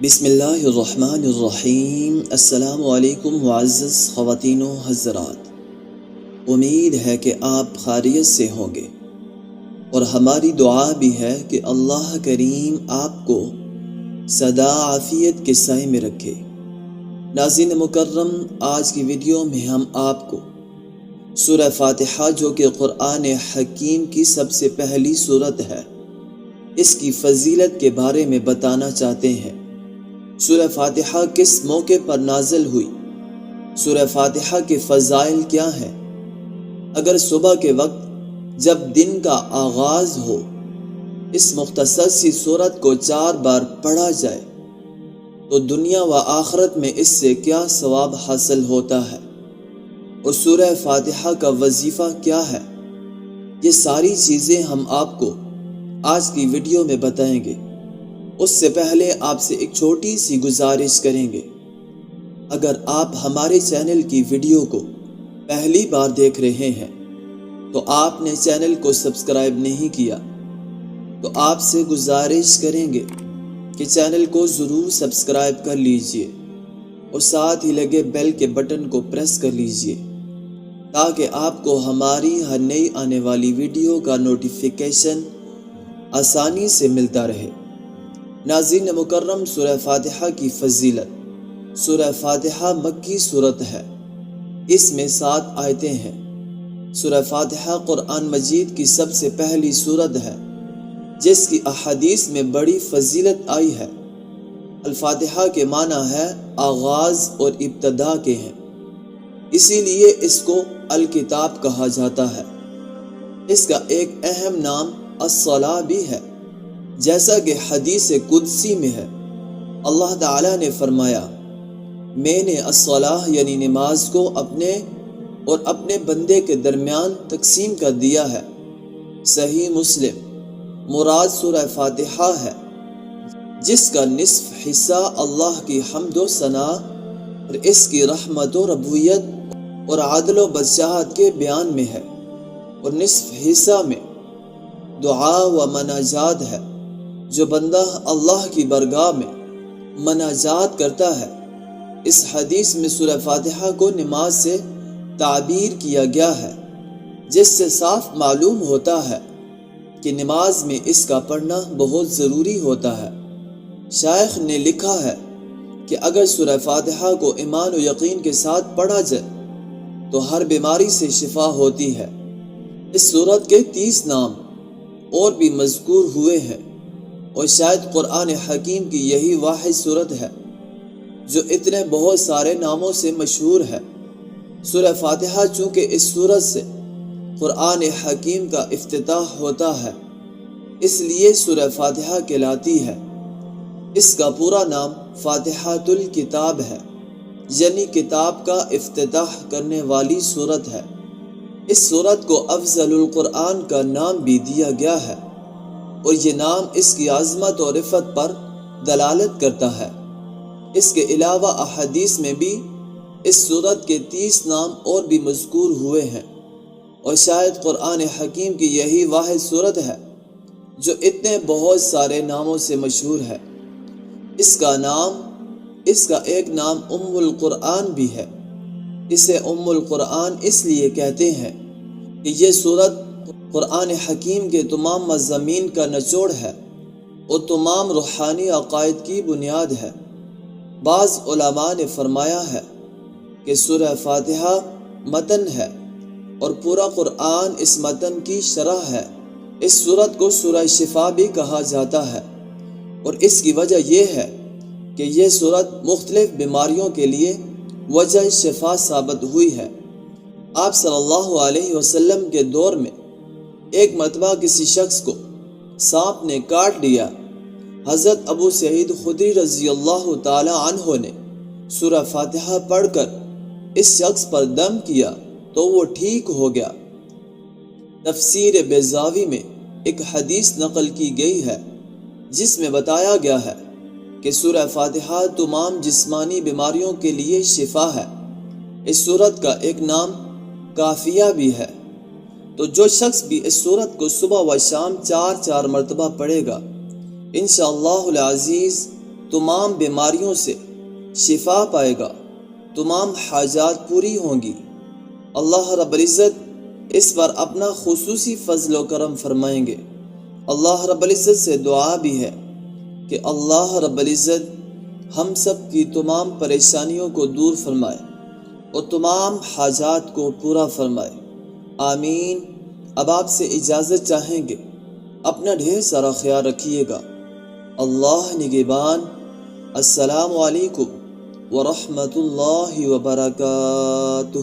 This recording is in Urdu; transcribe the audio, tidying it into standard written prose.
بسم اللہ الرحمن الرحیم۔ السلام علیکم معزز خواتین و حضرات، امید ہے کہ آپ خیریت سے ہوں گے اور ہماری دعا بھی ہے کہ اللہ کریم آپ کو سدا عافیت کے سائے میں رکھے۔ ناظرین مکرم، آج کی ویڈیو میں ہم آپ کو سورہ فاتحہ جو کہ قرآن حکیم کی سب سے پہلی سورت ہے، اس کی فضیلت کے بارے میں بتانا چاہتے ہیں۔ سورہ فاتحہ کس موقع پر نازل ہوئی؟ سورہ فاتحہ کے فضائل کیا ہیں؟ اگر صبح کے وقت جب دن کا آغاز ہو اس مختصر سی سورت کو 4 بار پڑھا جائے تو دنیا و آخرت میں اس سے کیا ثواب حاصل ہوتا ہے، اور سورہ فاتحہ کا وظیفہ کیا ہے، یہ ساری چیزیں ہم آپ کو آج کی ویڈیو میں بتائیں گے۔ اس سے پہلے آپ سے ایک چھوٹی سی گزارش کریں گے، اگر آپ ہمارے چینل کی ویڈیو کو پہلی بار دیکھ رہے ہیں تو آپ نے چینل کو سبسکرائب نہیں کیا تو آپ سے گزارش کریں گے کہ چینل کو ضرور سبسکرائب کر لیجئے اور ساتھ ہی لگے بیل کے بٹن کو پریس کر لیجئے تاکہ آپ کو ہماری ہر نئی آنے والی ویڈیو کا نوٹیفیکیشن آسانی سے ملتا رہے۔ ناظرین مکرم، سورہ فاتحہ کی فضیلت۔ سورہ فاتحہ مکی سورت ہے، اس میں 7 آیتیں ہیں۔ سورہ فاتحہ قرآن مجید کی سب سے پہلی سورت ہے جس کی احادیث میں بڑی فضیلت آئی ہے۔ الفاتحہ کے معنی ہے آغاز اور ابتدا کے ہیں، اسی لیے اس کو الکتاب کہا جاتا ہے۔ اس کا ایک اہم نام الصلاۃ بھی ہے، جیسا کہ حدیث قدسی میں ہے۔ اللہ تعالیٰ نے فرمایا، میں نے الصلاۃ یعنی نماز کو اپنے اور اپنے بندے کے درمیان تقسیم کر دیا ہے۔ صحیح مسلم۔ مراد سورہ فاتحہ ہے جس کا نصف حصہ اللہ کی حمد و ثنا اور اس کی رحمت و ربوبیت اور عدل و بادشاہت کے بیان میں ہے، اور نصف حصہ میں دعا و مناجات ہے۔ جو بندہ اللہ کی بارگاہ میں مناجات کرتا ہے، اس حدیث میں سورہ فاتحہ کو نماز سے تعبیر کیا گیا ہے، جس سے صاف معلوم ہوتا ہے کہ نماز میں اس کا پڑھنا بہت ضروری ہوتا ہے۔ شیخ نے لکھا ہے کہ اگر سورہ فاتحہ کو ایمان و یقین کے ساتھ پڑھا جائے تو ہر بیماری سے شفا ہوتی ہے۔ اس سورت کے 30 نام اور بھی مذکور ہوئے ہیں، اور شاید قرآن حکیم کی یہی واحد سورت ہے جو اتنے بہت سارے ناموں سے مشہور ہے۔ سورہ فاتحہ چونکہ اس سورت سے قرآن حکیم کا افتتاح ہوتا ہے، اس لیے سورہ فاتحہ کہلاتی ہے۔ اس کا پورا نام فاتحۃ الکتاب ہے، یعنی کتاب کا افتتاح کرنے والی سورت ہے۔ اس سورت کو افضل القرآن کا نام بھی دیا گیا ہے، اور یہ نام اس کی عظمت اور رفعت پر دلالت کرتا ہے۔ اس کے علاوہ احادیث میں بھی اس سورت کے 30 نام اور بھی مذکور ہوئے ہیں، اور شاید قرآن حکیم کی یہی واحد سورت ہے جو اتنے بہت سارے ناموں سے مشہور ہے۔ اس کا ایک نام ام القرآن بھی ہے۔ اسے ام القرآن اس لیے کہتے ہیں کہ یہ سورت قرآن حکیم کے تمام مضامین کا نچوڑ ہے اور تمام روحانی عقائد کی بنیاد ہے۔ بعض علماء نے فرمایا ہے کہ سورہ فاتحہ متن ہے اور پورا قرآن اس متن کی شرح ہے۔ اس سورت کو سورہ شفا بھی کہا جاتا ہے، اور اس کی وجہ یہ ہے کہ یہ سورت مختلف بیماریوں کے لیے وجہ شفا ثابت ہوئی ہے۔ آپ صلی اللہ علیہ وسلم کے دور میں ایک مرتبہ کسی شخص کو سانپ نے کاٹ لیا۔ حضرت ابو سعید خدری رضی اللہ تعالی عنہ نے سورہ فاتحہ پڑھ کر اس شخص پر دم کیا تو وہ ٹھیک ہو گیا۔ تفسیر بیضاوی میں ایک حدیث نقل کی گئی ہے جس میں بتایا گیا ہے کہ سورہ فاتحہ تمام جسمانی بیماریوں کے لیے شفا ہے۔ اس سورت کا ایک نام کافیہ بھی ہے۔ تو جو شخص بھی اس سورت کو صبح و شام 4 مرتبہ پڑھے گا، انشاءاللہ العزیز تمام بیماریوں سے شفا پائے گا، تمام حاجات پوری ہوں گی۔ اللہ رب العزت اس پر اپنا خصوصی فضل و کرم فرمائیں گے۔ اللہ رب العزت سے دعا بھی ہے کہ اللہ رب العزت ہم سب کی تمام پریشانیوں کو دور فرمائے اور تمام حاجات کو پورا فرمائے، آمین۔ اب آپ سے اجازت چاہیں گے، اپنا ڈھیر سارا خیال رکھیے گا۔ اللہ نگہبان۔ السلام علیکم ورحمۃ اللہ وبرکاتہ۔